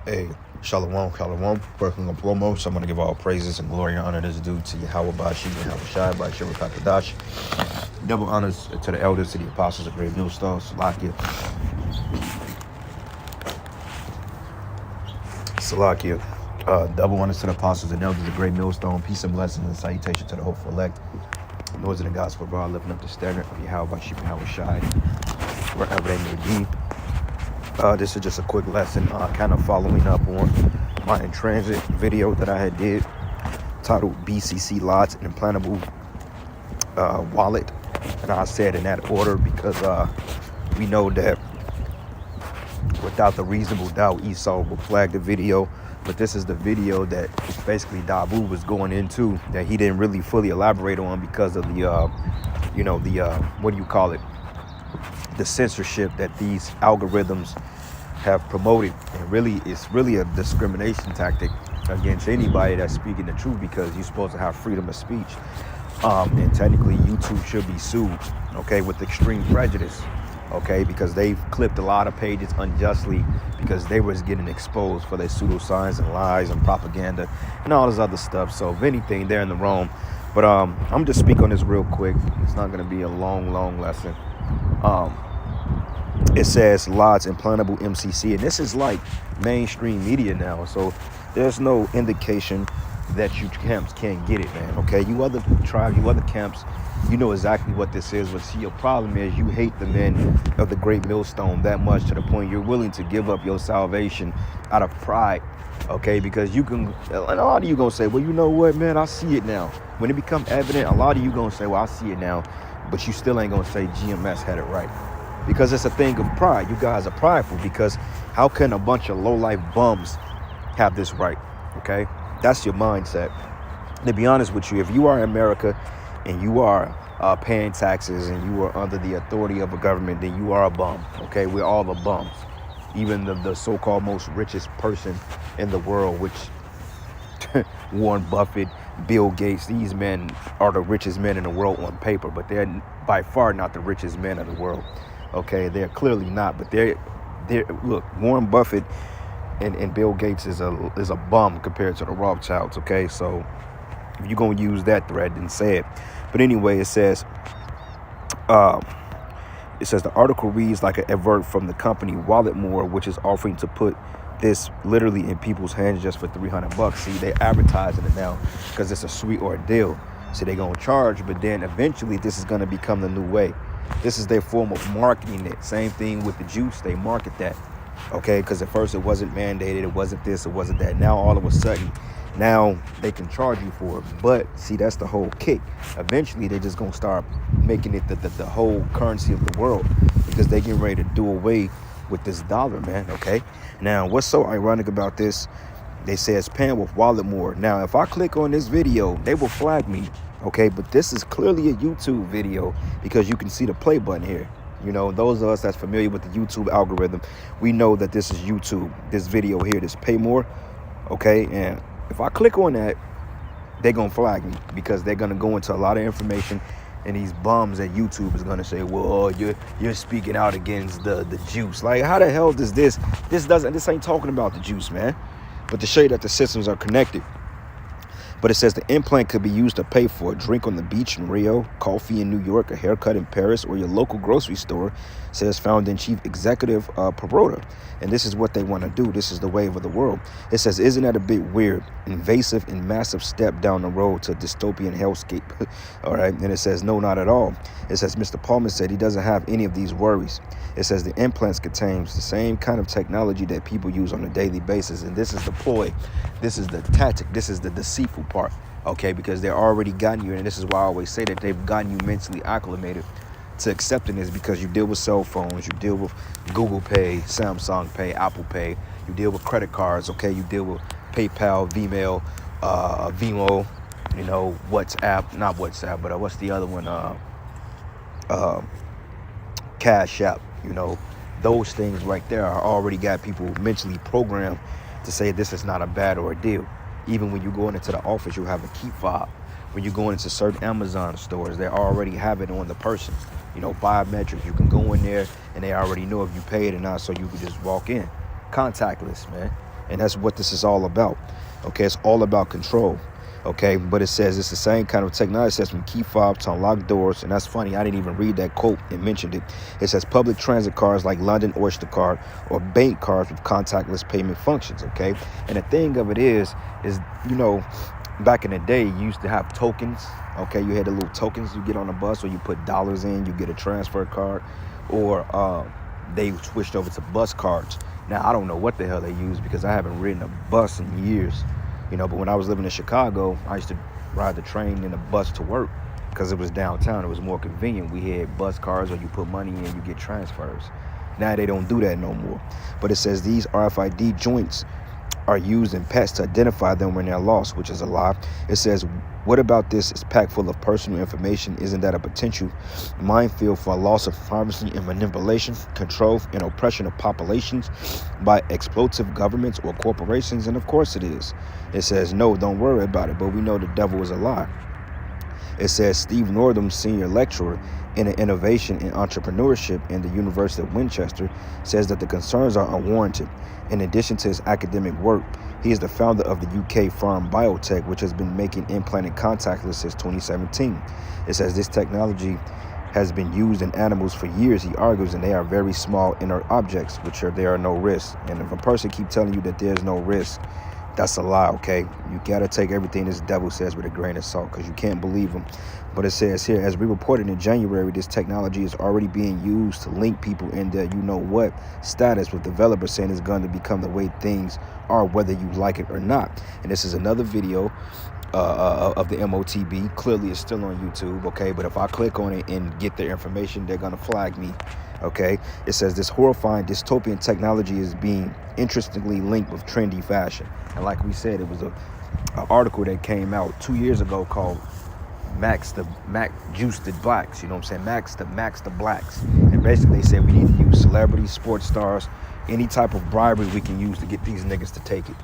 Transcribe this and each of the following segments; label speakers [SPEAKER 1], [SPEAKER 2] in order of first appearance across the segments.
[SPEAKER 1] Hey, Shalom, Shalom, working on promo. So I'm going to give all praises and glory and honor that's due to Yahweh Bashi and Yahweh Shai by Shira Kakadash. Double honors to the elders, to the apostles of Great Millstone, Salakia. Double honors to the apostles and elders of Great Millstone. Peace and blessings and salutation to the hopeful elect. Noise of the gospel of God, lifting up the standard of Yahweh Bashi and Yahweh Shai, wherever they may be. This is just a quick lesson, kind of following up on my in transit video that I had did, titled BCC Lots and Implantable Wallet. And I said in that order because we know that without the reasonable doubt, Esau will flag the video. But this is the video that basically Dabu was going into that he didn't really fully elaborate on because of the, what do you call it? The censorship that these algorithms have promoted. And really, it's really a discrimination tactic against anybody that's speaking the truth, because you're supposed to have freedom of speech. And technically YouTube should be sued, okay, with extreme prejudice, okay, because they've clipped a lot of pages unjustly because they was getting exposed for their pseudoscience and lies and propaganda and all this other stuff. So if anything, they're in the wrong. But I'm just speak on this real quick. It's not going to be a long lesson. It says Lots Implantable MCC, and this is like mainstream media now, so there's no indication that you camps can't get it, man. Okay, you other tribes, you other camps, you know exactly what this is. But see, your problem is you hate the men of the Great Millstone that much to the point you're willing to give up your salvation out of pride. Okay, because you can, and a lot of you gonna say, well, you know what, man, I see it now. When it become evident, a lot of you gonna say, well, I see it now, but you still ain't gonna say GMS had it right. Because it's a thing of pride. You guys are prideful, because how can a bunch of low-life bums have this right? Okay, that's your mindset. To be honest with you, if you are in America and you are paying taxes and you are under the authority of a government, then you are a bum. Okay, we're all the bums. Even the so-called most richest person in the world, which Warren Buffett, Bill Gates, these men are the richest men in the world on paper, but they're by far not the richest men of the world. Okay, they're clearly not, but they're look, Warren Buffett and Bill Gates is a bum compared to the Rothschilds. Okay, so if you're gonna use that thread, then say it. But anyway, it says the article reads like an advert from the company Walletmore, which is offering to put this literally in people's hands just for $300. See, they're advertising it now because it's a sweet ordeal. So they're gonna charge, but then eventually this is gonna become the new way. This is their form of marketing it. Same thing with the juice, they market that. Okay, because at first it wasn't mandated, it wasn't this, it wasn't that. Now all of a sudden, now they can charge you for it. But see, that's the whole kick. Eventually they're just gonna start making it the whole currency of the world, because they're getting ready to do away with this dollar, man. Okay, now what's so ironic about this, they say it's paying with Walletmore. Now if I click on this video, they will flag me. Okay, but this is clearly a YouTube video because you can see the play button here. You know, those of us that's familiar with the YouTube algorithm, we know that this is YouTube. This video here, this pay more. Okay, and if I click on that, they're gonna flag me because they're gonna go into a lot of information, and these bums at YouTube is gonna say, well, you're speaking out against the juice. Like, how the hell does this ain't talking about the juice, man. But to show you that the systems are connected. But it says the implant could be used to pay for a drink on the beach in Rio, coffee in New York, a haircut in Paris, or your local grocery store, says Founder and Chief Executive Perota. And this is what they want to do. This is the wave of the world. It says, isn't that a bit weird, invasive, and massive step down the road to dystopian hellscape? All right. And it says, no, not at all. It says, Mr. Palmer said he doesn't have any of these worries. It says the implants contains the same kind of technology that people use on a daily basis. And this is the ploy. This is the tactic. This is the deceitful part. Okay, because they're already gotten you. And this is why I always say that they've gotten you mentally acclimated to accepting this, because you deal with cell phones, you deal with Google Pay, Samsung Pay, Apple Pay, you deal with credit cards, okay, you deal with PayPal, Vimeo, Vimo, you know, WhatsApp, not WhatsApp, but what's the other one? Cash App, you know, those things right there are already got people mentally programmed to say this is not a bad ordeal. Even when you go into the office, you have a key fob. When you go into certain Amazon stores, they already have it on the person. You know, biometrics. You can go in there and they already know if you paid or not, so you can just walk in. Contactless, man. And that's what this is all about. Okay, it's all about control. Okay, but it says it's the same kind of technology. It says from key fobs to unlock doors. And that's funny, I didn't even read that quote and mentioned it. It says public transit cards like London Oyster card or bank cards with contactless payment functions. Okay, and the thing of it is you know, back in the day, you used to have tokens. Okay, you had the little tokens you get on the bus, or you put dollars in, you get a transfer card, or they switched over to bus cards. Now I don't know what the hell they use because I haven't ridden a bus in years. You know, but when I was living in Chicago, I used to ride the train and the bus to work because it was downtown. It was more convenient. We had bus cards, or you put money in, you get transfers. Now they don't do that no more. But it says these RFID joints are used in pets to identify them when they're lost, which is a lie. It says, what about this is packed full of personal information? Isn't that a potential minefield for a loss of privacy and manipulation, control, and oppression of populations by exploitive governments or corporations? And of course it is. It says, no, don't worry about it, but we know the devil is a lie. It says Steve Northam, senior lecturer in innovation and entrepreneurship in the University of Winchester, says that the concerns are unwarranted. In addition to his academic work, he is the founder of the UK firm Biotech, which has been making implanted contactless since 2017. It says this technology has been used in animals for years, he argues, and they are very small inert objects, there are no risks. And if a person keeps telling you that there's no risk, that's a lie, okay? You gotta take everything this devil says with a grain of salt because you can't believe him. But it says here, as we reported in January, this technology is already being used to link people in their you-know-what status, with developers saying it's going to become the way things are, whether you like it or not. And this is another video of the MOTB. Clearly, it's still on YouTube, okay? But if I click on it and get their information, they're gonna flag me, okay? It says this horrifying dystopian technology is being interestingly linked with trendy fashion. And like we said, it was an article that came out 2 years ago called Mac Juice the Blacks, you know what I'm saying? Max the Blacks. And basically they said we need to use celebrities, sports stars, any type of bribery we can use to get these niggas to take it.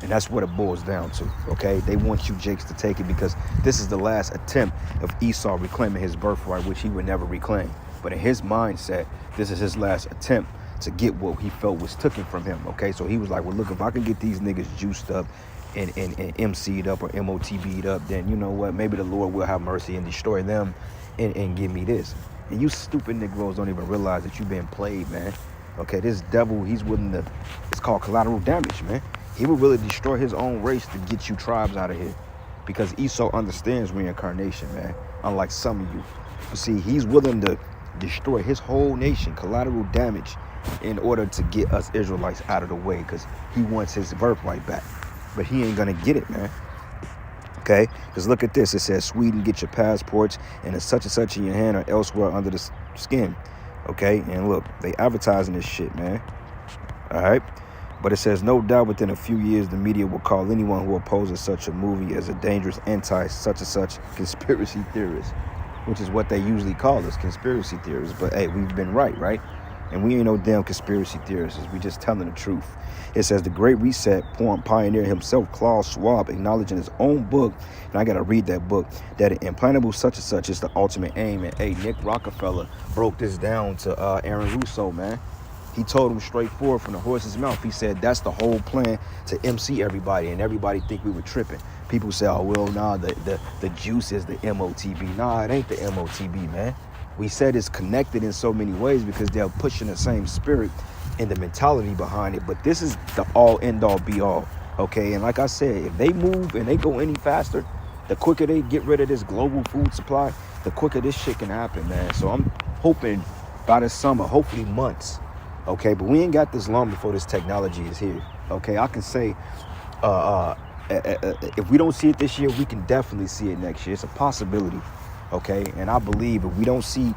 [SPEAKER 1] And that's what it boils down to, okay? They want you jakes to take it because this is the last attempt of Esau reclaiming his birthright, which he would never reclaim. But in his mindset, this is his last attempt to get what he felt was taken from him, okay? So he was like, well, look, if I can get these niggas juiced up and MC'd up or MOTB'd up, then you know what? Maybe the Lord will have mercy and destroy them and give me this. And you stupid Negroes don't even realize that you've been played, man. Okay, this devil, he's willing to, it's called collateral damage, man. He will really destroy his own race to get you tribes out of here. Because Esau understands reincarnation, man, unlike some of you. But see, he's willing to destroy his whole nation, collateral damage, in order to get us Israelites out of the way, because he wants his birthright back. But he ain't gonna get it, man. Okay? Because look at this. It says, Sweden, get your passports and a such and such in your hand or elsewhere under the skin. Okay? And look, they advertising this shit, man. All right? But it says, no doubt within a few years, the media will call anyone who opposes such a movie as a dangerous anti-such-and-such conspiracy theorist, which is what they usually call us, conspiracy theorists. But hey, we've been right? And we ain't no damn conspiracy theorists. We just telling the truth. It says the Great Reset pioneer himself, Klaus Schwab, acknowledged in his own book, and I got to read that book, that an implantable such and such is the ultimate aim. And hey, Nick Rockefeller broke this down to Aaron Russo, man. He told him straightforward from the horse's mouth. He said that's the whole plan, to MC everybody, and everybody think we were tripping. People say, oh, well, nah, the juice is the MOTB. Nah, it ain't the MOTB, man. We said it's connected in so many ways because they're pushing the same spirit and the mentality behind it. But this is the all end all be all, okay? And like I said, if they move and they go any faster, the quicker they get rid of this global food supply, the quicker this shit can happen, man. So I'm hoping by this summer, hopefully months, okay? But we ain't got this long before this technology is here, okay? I can say if we don't see it this year, we can definitely see it next year. It's a possibility. Okay, and I believe if we don't see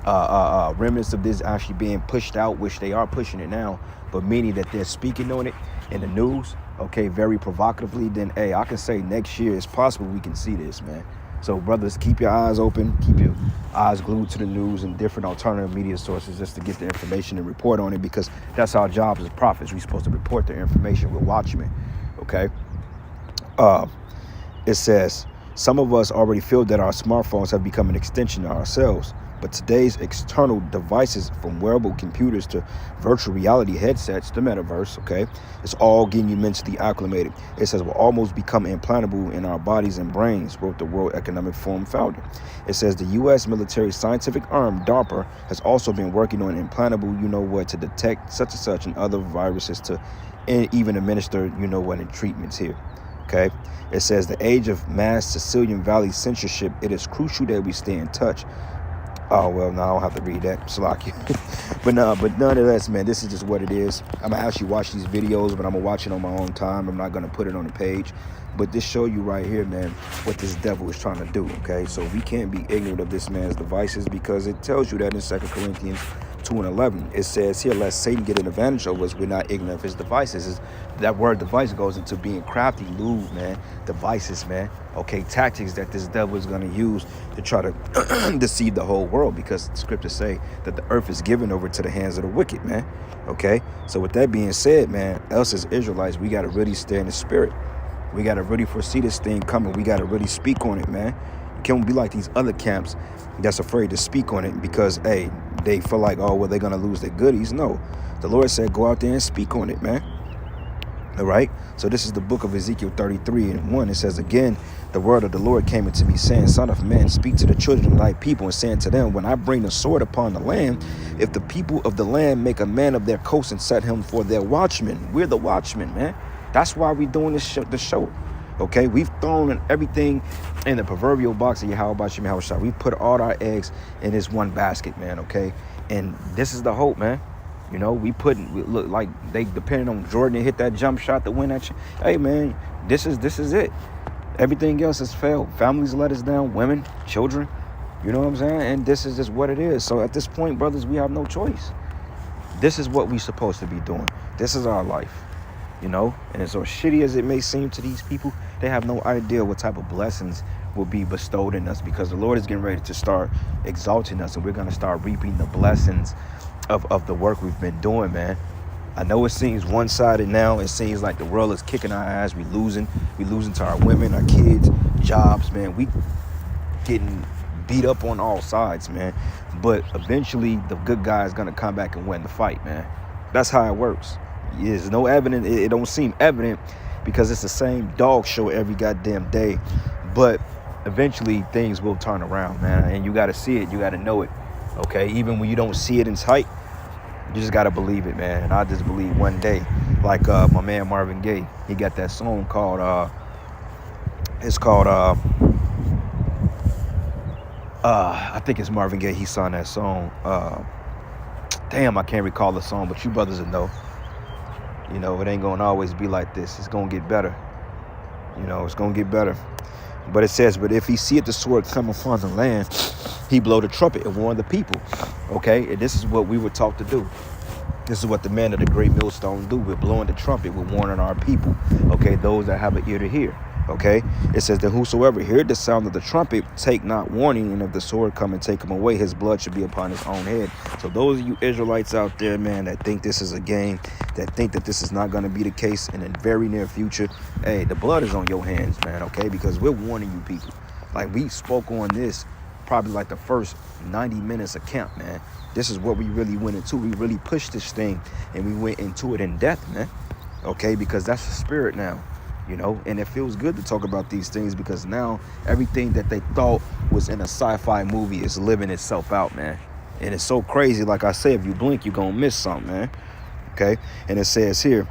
[SPEAKER 1] remnants of this actually being pushed out, which they are pushing it now, but meaning that they're speaking on it in the news, okay, very provocatively, then hey, I can say next year it's possible we can see this, man. So brothers, keep your eyes open, keep your eyes glued to the news and different alternative media sources just to get the information and report on it, because that's our job as prophets. We're supposed to report the information. We're watchmen, okay? It says, some of us already feel that our smartphones have become an extension of ourselves. But today's external devices, from wearable computers to virtual reality headsets, the metaverse, okay, it's all getting you mentally acclimated. It says will almost become implantable in our bodies and brains, wrote the World Economic Forum founder. It says the U.S. military scientific arm, DARPA, has also been working on implantable, to detect such and such and other viruses to even administer, in treatments here. Okay. It says the age of mass Sicilian Valley censorship, it is crucial that we stay in touch. Oh, well, no, I don't have to read that. Salaki. but nonetheless, man, this is just what it is. I'm going to actually watch these videos, but I'm going to watch it on my own time. I'm not going to put it on the page. But this show you right here, man, what this devil is trying to do, okay? So we can't be ignorant of this man's devices, because it tells you that in 2 Corinthians 2:11. It says here, lest Satan get an advantage over us, we're not ignorant of his devices. That word device goes into being crafty, lewd, man. Devices, man. Okay, tactics that this devil is going to use to try to deceive the whole world, because the scriptures say that the earth is given over to the hands of the wicked, man. Okay, so with that being said, man, us as Israelites, we got to really stay in the spirit. We got to really foresee this thing coming. We got to really speak on it, man. You can't be like these other camps that's afraid to speak on it because, hey, they feel like, oh, well, they're going to lose their goodies. No, the Lord said, go out there and speak on it, man. All right. So this is the book of Ezekiel 33:1. It says, again, the word of the Lord came unto me, saying, Son of man, speak to the children of thy people, and saying to them, when I bring the sword upon the land, if the people of the land make a man of their coast and set him for their watchman. We're the watchmen, man. That's why we're doing this the show. Okay, we've thrown everything in the proverbial box of Yahweh Bashim Yahushua. We put all our eggs in this one basket, man. Okay, and this is the hope, man. We look like they depending on Jordan to hit that jump shot to win that. Hey, man, this is it. Everything else has failed. Families let us down. Women, children. You know what I'm saying? And this is just what it is. So at this point, brothers, we have no choice. This is what we're supposed to be doing. This is our life. And as so shitty as it may seem to these people, they have no idea what type of blessings will be bestowed in us, because the Lord is getting ready to start exalting us, and we're going to start reaping the blessings of the work we've been doing, man. I know it seems one-sided now. It seems like the world is kicking our ass. We losing to our women, our kids, jobs, man. We getting beat up on all sides, man. But eventually the good guy is going to come back and win the fight, man. That's how it works. There's no evidence. It don't seem evident because it's the same dog show every goddamn day. But eventually things will turn around, man. And you got to see it. You got to know it. Okay. Even when you don't see it in sight, you just got to believe it, man. And I just believe one day, like my man Marvin Gaye, he got that song called, I think it's Marvin Gaye. He sung that song. Damn, I can't recall the song, but you brothers will know. It ain't going to always be like this. It's going to get better. It's going to get better. But it says, but if he seeth the sword come upon the land, he blow the trumpet and warn the people. Okay? And this is what we were taught to do. This is what the men of the great millstone do. We're blowing the trumpet. We're warning our people. Okay? Those that have an ear to hear. Okay? It says that whosoever heard the sound of the trumpet, take not warning, and if the sword come and take him away, his blood should be upon his own head. So those of you Israelites out there, man, that think this is a game, that think that this is not going to be the case in the very near future, hey, the blood is on your hands, man, okay? Because we're warning you people. Like, we spoke on this probably like the first 90 minutes of camp, man. This is what we really went into. We really pushed this thing, and we went into it in depth, man, okay? Because that's the spirit now. And it feels good to talk about these things, because now everything that they thought was in a sci-fi movie is living itself out, man. And it's so crazy. Like I said, if you blink, you're going to miss something, man. Okay. And it says here,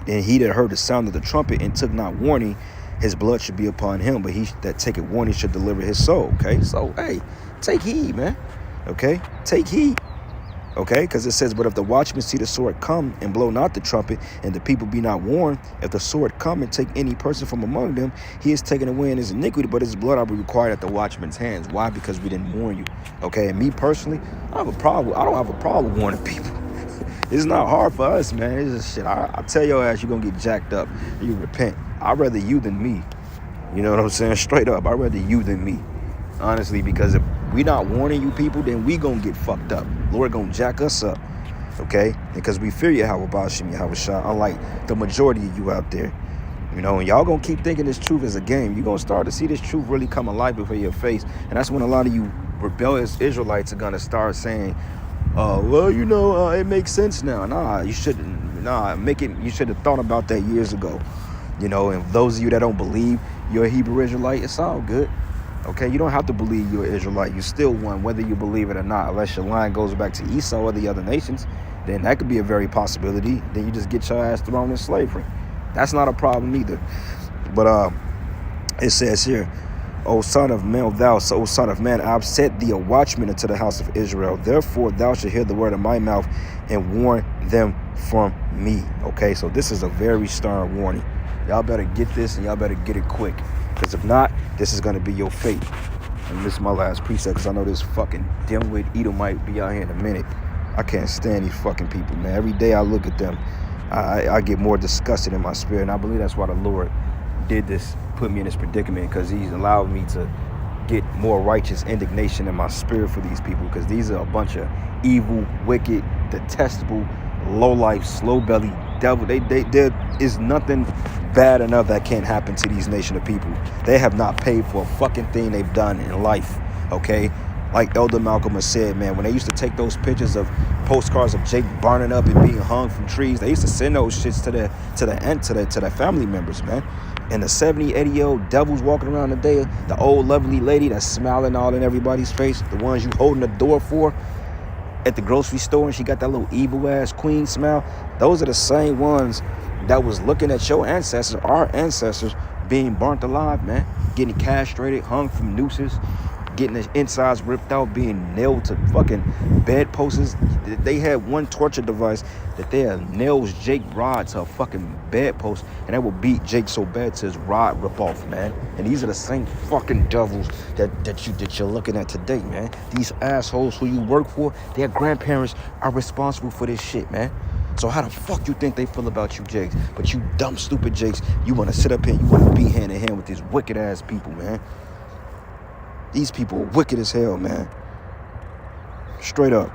[SPEAKER 1] and he that heard the sound of the trumpet and took not warning, his blood should be upon him, but he that taketh warning should deliver his soul. Okay. So, hey, take heed, man. Okay. Take heed. Okay, because it says, but if the watchmen see the sword come and blow not the trumpet, and the people be not warned, if the sword come and take any person from among them, he is taken away in his iniquity, but his blood will be required at the watchman's hands. Why? Because we didn't warn you. Okay, and me personally, I don't have a problem warning people. It's not hard for us, man. It's just shit. I tell your ass you're going to get jacked up. You repent. I'd rather you than me. You know what I'm saying? Straight up. I'd rather you than me. Honestly, because if we not warning you people, then we gonna get fucked up. Lord gonna jack us up, okay? Because we fear Yahweh Bashim Yahushua, unlike the majority of you out there. And y'all gonna keep thinking this truth is a game. You're gonna start to see this truth really come alive before your face. And that's when a lot of you rebellious Israelites are gonna start saying, it makes sense now. Nah, you shouldn't. Nah, you should have thought about that years ago. And those of you that don't believe you're a Hebrew Israelite, it's all good. Okay, you don't have to believe you're an Israelite. You're still one, whether you believe it or not. Unless your line goes back to Esau or the other nations, then that could be a very possibility. Then you just get your ass thrown in slavery. That's not a problem either. But it says here, O son of man, I've set thee a watchman into the house of Israel. Therefore, thou shalt hear the word of my mouth and warn them from me. Okay, so this is a very stern warning. Y'all better get this, and y'all better get it quick. Because if not, this is going to be your fate. And this is my last precept, because I know this fucking dimwit Edomite be out here in a minute. I can't stand these fucking people, man. Every day I look at them, I get more disgusted in my spirit. And I believe that's why the Lord did this, put me in this predicament, because he's allowed me to get more righteous indignation in my spirit for these people, because these are a bunch of evil, wicked, detestable, low-life, slow-belly devil. There is nothing bad enough that can't happen to these nation of people. They have not paid for a fucking thing they've done in life, okay? Like Elder Malcolm has said, man, when they used to take those pictures of postcards of Jake burning up and being hung from trees, they used to send those shits to their family members, man. And the 70, 80-year-old devils walking around today, the old lovely lady that's smiling all in everybody's face, the ones you holding the door for at the grocery store, and she got that little evil ass queen smile. Those are the same ones that was looking at your ancestors, our ancestors, being burnt alive, man, getting castrated, hung from nooses, getting the insides ripped out, being nailed to fucking bedposts. They had one torture device that they had nails Jake rod to a fucking bedpost, and that would beat Jake so bad to his rod rip off, man. And these are the same fucking devils that you're looking at today, man. These assholes who you work for, their grandparents are responsible for this shit, man. So how the fuck you think they feel about you, Jakes? But you dumb, stupid Jakes, you want to sit up here and you want to be hand in hand with these wicked ass people, man. These people are wicked as hell, man. Straight up.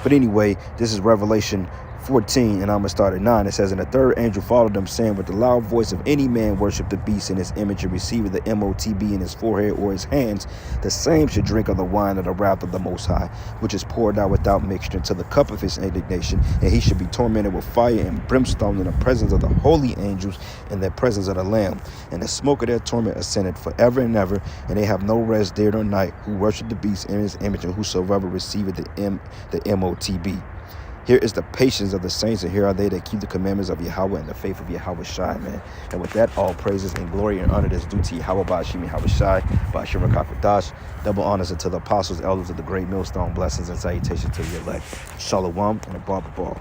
[SPEAKER 1] But anyway, this is Revelation 14, and I'm going to start at 9. It says, and the third angel followed them, saying, with the loud voice, of any man worship the beast in his image and receive the MOTB in his forehead or his hands, the same should drink of the wine of the wrath of the Most High, which is poured out without mixture into the cup of his indignation, and he should be tormented with fire and brimstone in the presence of the holy angels and the presence of the Lamb. And the smoke of their torment ascended forever and ever, and they have no rest day nor night, who worship the beast in his image, and whosoever receiveth the MOTB. Here is the patience of the saints, and here are they that keep the commandments of Yahweh and the faith of Yahweh Shai, man. And with that, all praises and glory and honor is due to Yahweh Ba'ashim Yahweh Shai, Ba'ashim Rakafadash. Double honors unto the apostles, elders of the great millstone, blessings and salutations to the elect. Shalom and a Baba Ball.